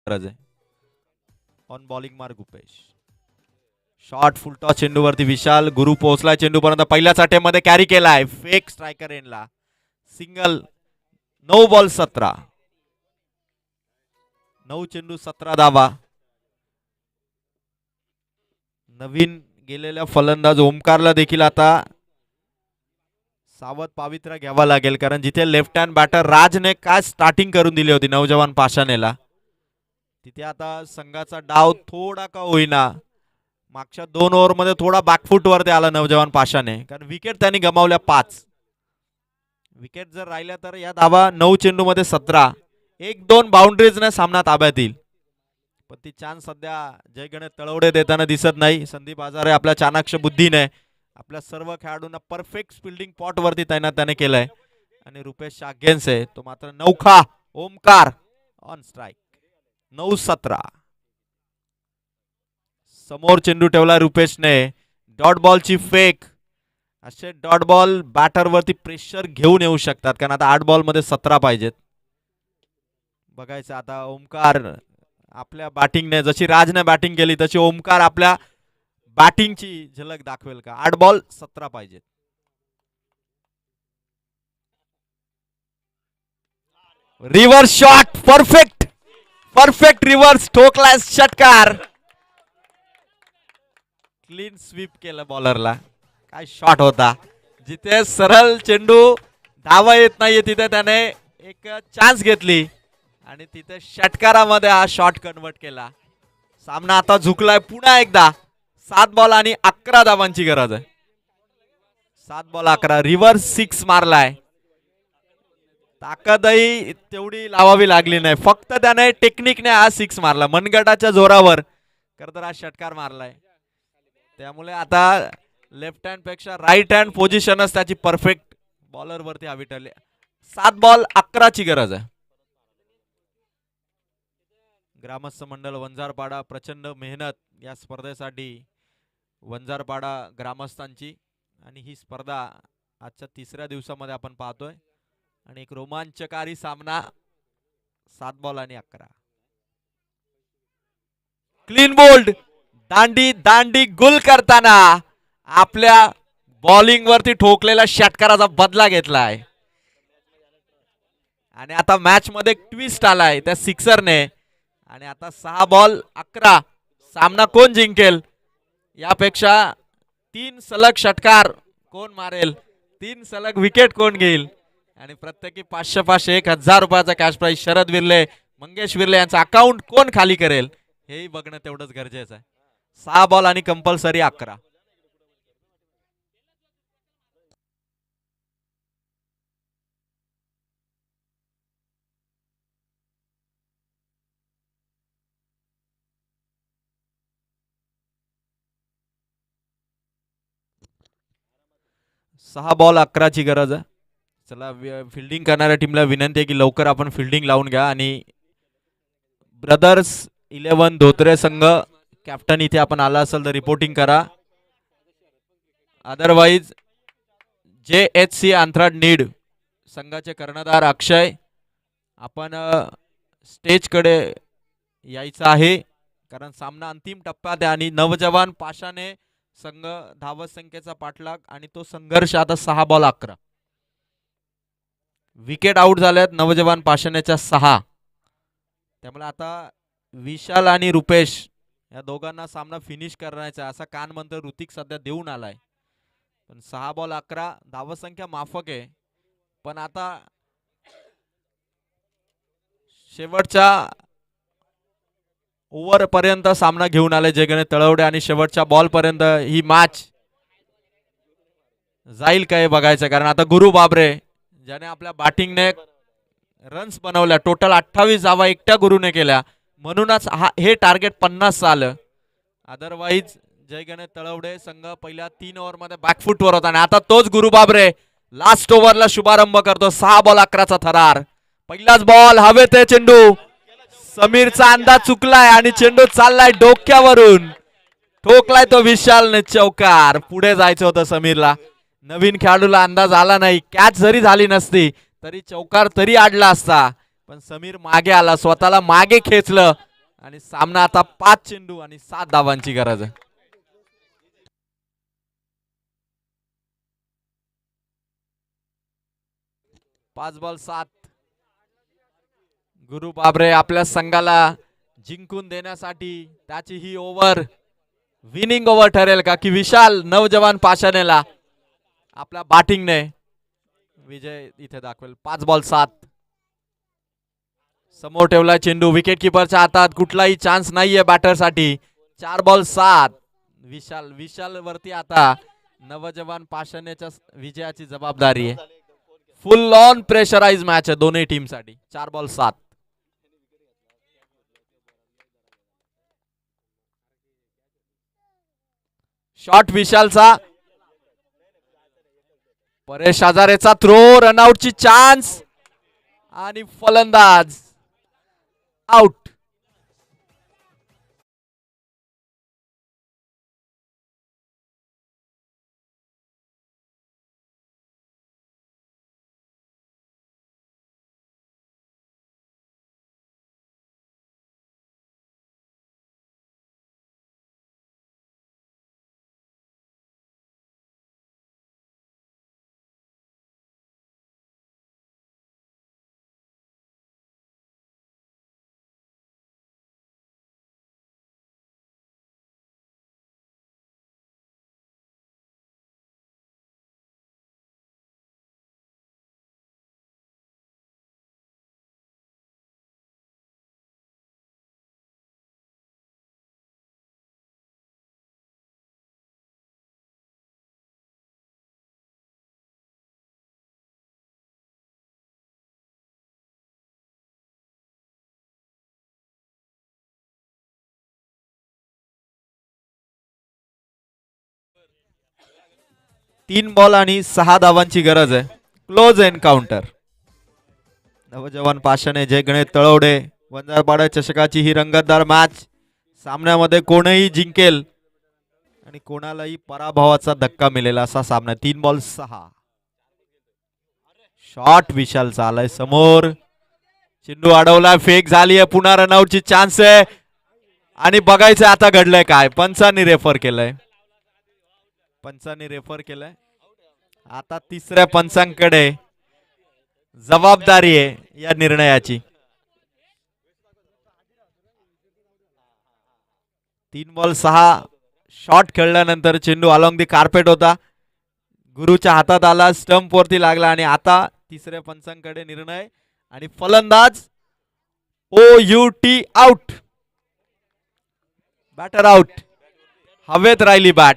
गरज आहे. On bowling mark Upesh. Shot full toss चेंडूवरती विशाल. गुरु पोहोचला चेंडूपर्यंत. पहिल्याच अटेम्प्ट मध्ये कॅरी केलाय. फेक स्ट्रायकर एंडला. सिंगल. 9 बॉल 17. 9 चेंडू 17 धावा. नवीन गेलेल्या फलंदाज ओमकारला देखील आता सावध पावित्र्य घ्यावा लागेल. कारण जिथे लेफ्ट हँड बॅटर राजने काय स्टार्टिंग करून दिली होती नवजवान पाषाणेला, तिथे आता संघाचा डाव थोडा का होईना मागच्या 2 ओव्हर मध्ये थोडा बॅकफुट वरती आला नवजवान पाषाणे. कारण विकेट त्यांनी गमावल्या 5. विकेट जर राहिल्या तर या धावा 9 चेंडू मध्ये 17. 1-2 बाउंड्रीजने सामना ताब्यात येईल. पण ती चान्स सध्या जय गणेश तळवडे देताना दिसत नाही. संदीप हजारे आपल्या चाणाक्ष बुद्धीने आपल्या सर्व खेळाडूंना परफेक्ट फिल्डिंग पॉट वरती तैनात त्याने केलंय. आणि रुपेश अगेन्स्ट आहे तो मात्र नौखा. Omkar on strike. 9-17. समोर चेंडू ठेवला रुपेशने. डॉट बॉलची फेक. असे डॉट बॉल बॅटर वरती प्रेशर घेऊन येऊ शकतात. कारण आता 8 बॉल मध्ये 17 पाहिजेत. बघायचं आता ओमकार आपल्या बॅटिंगने, जशी राजने बॅटिंग केली तशी ओमकार आपल्या बॅटिंगची झलक दाखवेल का? 8 बॉल 17 पाहिजेत. Reverse shot perfect, perfect reverse ठोकलाय षटकार. क्लीन स्वीप केलं बॉलरला. काय शॉट होता. जिथे सरळ चेंडू धावा येत नाहीये तिथे त्याने एक चान्स घेतली आणि तिथे षटकारामध्ये हा शॉट कन्वर्ट केला. सामना आता झुकलाय पुन्हा एकदा. 7 बॉल आणि 11 धावांची गरज आहे. 7 बॉल 11. रिव्हर्स 6 मारलाय. ताकदही तेवढी लावावी लागली नाही, फक्त त्याने टेक्निकने हा 6 मारला. मनगटाच्या जोरावर खरं हा षटकार मारलाय. त्यामुळे आता लेफ्ट हँड पेक्षा राईट हँड पोझिशनच त्याची परफेक्ट बॉलर वरती हवी ठरली. 7 बॉल 11 ची गरज आहे. ग्रामस्थ मंडळ वंजारपाडा प्रचंड मेहनत या स्पर्धेसाठी वंजारपाडा ग्रामस्थांची. आणि ही स्पर्धा आजच्या 3ऱ्या दिवसामध्ये आपण पाहतोय आणि एक रोमांचकारी सामना. 7 बॉल आणि 11. Clean bowled. दांडी दांडी गुल करताना आपल्या बॉलिंग वरती ठोकलेल्या षटकाराचा बदला घेतलाय. आणि आता मॅच मध्ये ट्विस्ट आलाय त्या सिक्सरने. आणि आता 6 बॉल 11. सामना कोण जिंकेल यापेक्षा 3 सलग षटकार कोण मारेल, 3 सलग विकेट कोण घेईल आणि प्रत्येकी 500-500 1000 रुपयाचा कॅश प्राइज शरद विर्ले मंगेश विर्ले यांचा अकाउंट कोण खाली करेल हेही बघणं तेवढंच गरजेचं आहे. 6 बॉल आणि कंपल्सरी 11. सहा बॉल 11 ची गरज आहे. चला फिल्डिंग करणाऱ्या टीमला विनंती आहे की लवकर आपण फिल्डिंग लावून घ्या. आणि ब्रदर्स 11 धोत्रे संघ कॅप्टन इथे आपण आला असेल तर रिपोर्टिंग करा. अदरवाइज JHC अंथराड नीड संघाचे कर्णधार अक्षय आपण स्टेज कडे यायचं आहे कारण सामना अंतिम टप्प्यात आहे. आणि नवजवान पाशाने संघ धावत संख्येचा पाठलाग आणि तो संघर्ष आता 6 बॉल 11. विकेट आउट झाल्यात नवजवान पाषाणेच्या 6. त्यामुळे आता विशाल आणि रुपेश या दोघांना सामना फिनिश करायचा असा कान म्हणतो ऋतिक सध्या देऊन आलाय. पण 6 बॉल 11 धावसंख्या माफक आहे. पण आता शेवटच्या ओव्हर पर्यंत सामना घेऊन आले जयगणेश तळवडे आणि शेवटच्या बॉल पर्यंत ही मॅच जाईल काय बघायचं. कारण आता गुरु बाबरे ज्याने आपल्या बॅटिंगने रन्स बनवल्या, टोटल 28 धावा एकट्या गुरुने केल्या, म्हणूनच हे टार्गेट 50 आलं. अदरवाईज जयगणेश तळवडे संघ पहिल्या 3 ओव्हर मध्ये बॅकफुट वर होता आणि आता तोच गुरु बाबरे लास्ट ओव्हरला शुभारंभ करतो. 6 बॉल 11 थरार. पहिलाच बॉल हवेत आहे चेंडू. समीरचा अंदाज चुकलाय आणि चेंडू चाललाय डोक्यावरून. ठोकलाय तो विशालने चौकार. पुढे जायचं होतं समीरला. नवीन खेळाडूला अंदाज आला नाही. कॅच जरी झाली नसती तरी चौकार तरी आडला असता. पण समीर मागे आला, स्वतःला मागे खेचलं आणि सामना आता 5 चेंडू आणि 7 धावांची गरज आहे. पाच बॉल 7. गुरु बाबरे आपल्या संघाला जिंकून देण्यासाठी त्याची ही ओव्हर विनिंग ओव्हर ठरेल का की विशाल नवजवान पाषाणेला आपल्या बॅटिंगने विजय इथे दाखवेल. 5 बॉल 7. समोर ठेवला चेंडू विकेट किपरच्या हातात. कुठलाही चान्स नाहीये बॅटरसाठी. 4 बॉल 7. विशाल वरती आता नवजवान पाषाणेच्या विजयाची जबाबदारी आहे. फुल ऑन प्रेशराइज मॅच आहे दोन्ही टीम साठी. 4 बॉल 7. शॉट विशालचा. परेश हजारेचा थ्रो. रनआउटची चान्स आणि फलंदाज आउट. 3 बॉल आणि 6 धावांची गरज आहे. Close encounter. नवजवान पाषाणे, जय गणेश तळवडे, वंजारपाडा चषकाची ही रंगतदार मॅच. सामन्यामध्ये कोणीही जिंकेल आणि कोणालाही पराभवाचा धक्का मिळेल असा सामना. 3 बॉल 6. शॉट विशालचा आलाय समोर. चेंडू अडवला, फेक झाली आहे, पुन्हा रनआउटची चान्स आहे आणि बघायचं आता घडलंय काय. पंचांनी रेफर केलंय. आता तिसऱ्या पंचांकडे जबाबदारी आहे या निर्णयाची. 3 बॉल 6. शॉट खेळल्यानंतर चेंडू अलॉंग दी कार्पेट होता, गुरुच्या हातात आला, स्टंप वरती लागला आणि आता तिसऱ्या पंचांकडे निर्णय आणि फलंदाज OUT आउट. Batter out. हवेत राहिली बॅट,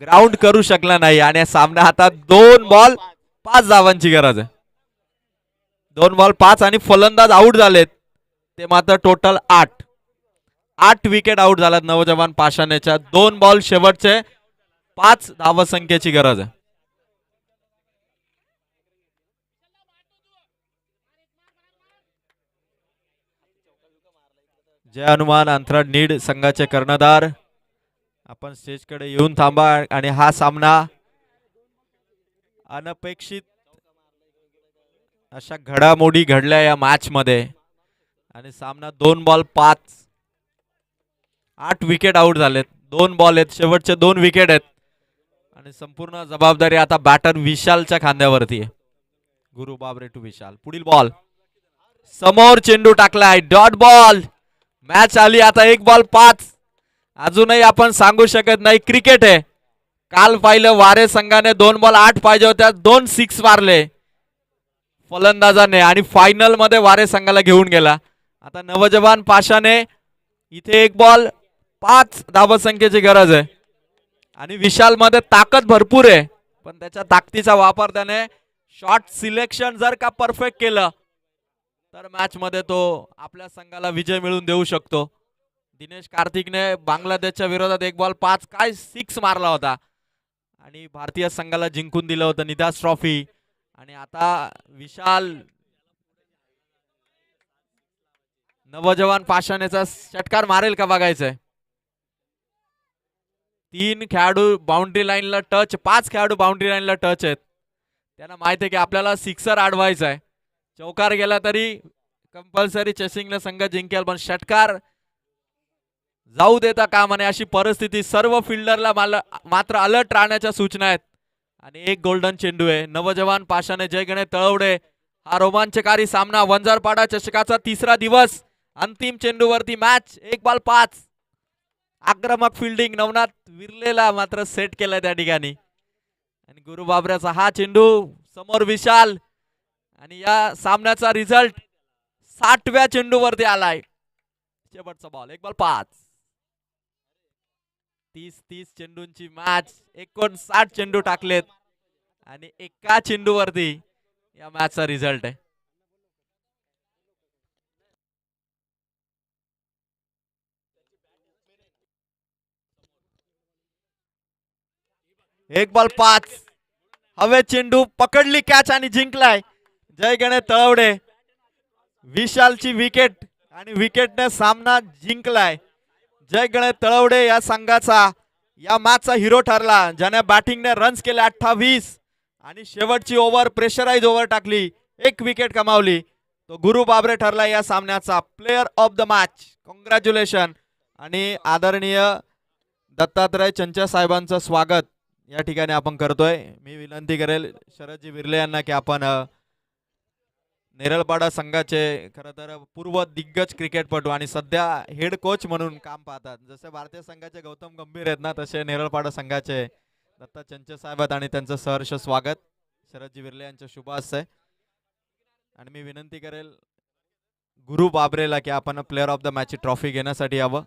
ग्राउंड करू शकला नाही आणि सामना आता 2 बॉल 5 धावांची गरज आहे. 2 बॉल 5 आणि फलंदाज आउट झालेत ते मात्र टोटल 8 विकेट आउट झाल्यात नवजवान पाषाणेच्या. 2 बॉल शेवटचे 5 धावसंख्येची गरज आहे. जय हनुमान अंतराळ नीड संघाचे कर्णधार, आपण स्टेजकडे येऊन थांबा आणि हा सामना अनपेक्षित अशा घडामोडी घडल्या या मॅच मध्ये आणि सामना 2 बॉल 5. 8 विकेट आउट झालेत. 2 बॉल आहेत, शेवटचे 2 विकेट आहेत आणि संपूर्ण जबाबदारी आता बॅटर विशालच्या खांद्यावरती आहे. गुरु बाबरे टू विशाल. पुढील बॉल समोर, चेंडू टाकलाय, डॉट बॉल. मॅच आली आता 1 बॉल 5. अजूनही आपण सांगू शकत नाही क्रिकेट आहे. काल पाहिलं वारे संघाने 2 बॉल 8 पाहिजे होत्या, 2 6 मारले फलंदाजाने आणि फायनल मध्ये वारे संघाला घेऊन गेला. आता नवजवान पाषाणे इथे 1 बॉल 5 धावसंख्येची गरज आहे आणि विशाल मध्ये ताकद भरपूर आहे, पण त्याच्या ताकदीचा वापर त्याने शॉट सिलेक्शन जर का परफेक्ट केलं तर मॅच मध्ये तो आपल्या संघाला विजय मिळवून देऊ शकतो. दिनेश कार्तिकने बांगलादेशच्या विरोधात 1 बॉल 5 काय 6 मारला होता आणि भारतीय संघाला जिंकून दिलं होतं निदास ट्रॉफी. आणि आता विशाल नवजवान पाषाणेचा षटकार मारेल का बघायचंय. 3 खेळाडू बाउंड्री लाईनला टच, 5 खेळाडू बाउंड्री लाईनला टच आहेत. त्यांना माहिती आहे की आपल्याला सिक्सर अडवायचा आहे. चौकार गेला तरी कंपल्सरी चेसिंगला संघ जिंकेल, पण षटकार जाऊ देता कामा नये अशी परिस्थिती. सर्व फिल्डरला मात्र अलर्ट राहण्याच्या सूचना आहेत आणि 1 गोल्डन चेंडू आहे. नवजवान पाषाणे, जय गणेश तळवडे. हा रोमांचकारी सामना, वंजारपाडा चषकाचा 3रा दिवस. अंतिम चेंडूवरती मॅच. 1 बॉल 5. आक्रमक फिल्डिंग, नवनाथ विरलेला मात्र सेट केलाय त्या ठिकाणी आणि गुरु बाबऱ्याचा हा चेंडू समोर विशाल आणि या सामन्याचा रिझल्ट 60व्या चेंडूवरती आलाय. शेवटचा बॉल. 1 बॉल 5. 30 चेंडूंची मॅच, 59 चेंडू टाकलेत आणि एका चेंडूवरती या मॅचचा रिझल्ट आहे. एक बॉल 5. हवे चेंडू पकडली कॅच आणि जिंकलाय जय गणेश तळवडे. विशालची विकेट आणि विकेटने सामना जिंकलाय. जय गणेश तळवडे या संघाचा या मॅचचा हिरो ठरला, ज्याने बॅटिंगने रन्स केले 28 आणि शेवटची ओव्हर प्रेशराइज ओव्हर टाकली, 1 विकेट कमावली. तो गुरु बाबरे ठरला या सामन्याचा player of the match. Congratulation. आणि आदरणीय दत्तात्रय चंचल साहेबांचं स्वागत या ठिकाणी आपण करतोय. मी विनंती करेल शरदजी विरले यांना की आपण नेरळपाडा संघाचे खरं तर पूर्व दिग्गज क्रिकेटपटू आणि सध्या हेड कोच म्हणून काम पाहतात. जसे भारतीय संघाचे गौतम गंभीर आहेत ना, तसे नेरळपाडा संघाचे दत्ता चंचल साहेब आहेत आणि त्यांचं सहर्ष स्वागत शरदजी विरले यांच्या शुभ हस्ते. आणि मी विनंती करेल गुरु बाबरेला की आपण प्लेअर ऑफ द मॅच ची ट्रॉफी घेण्यासाठी यावं.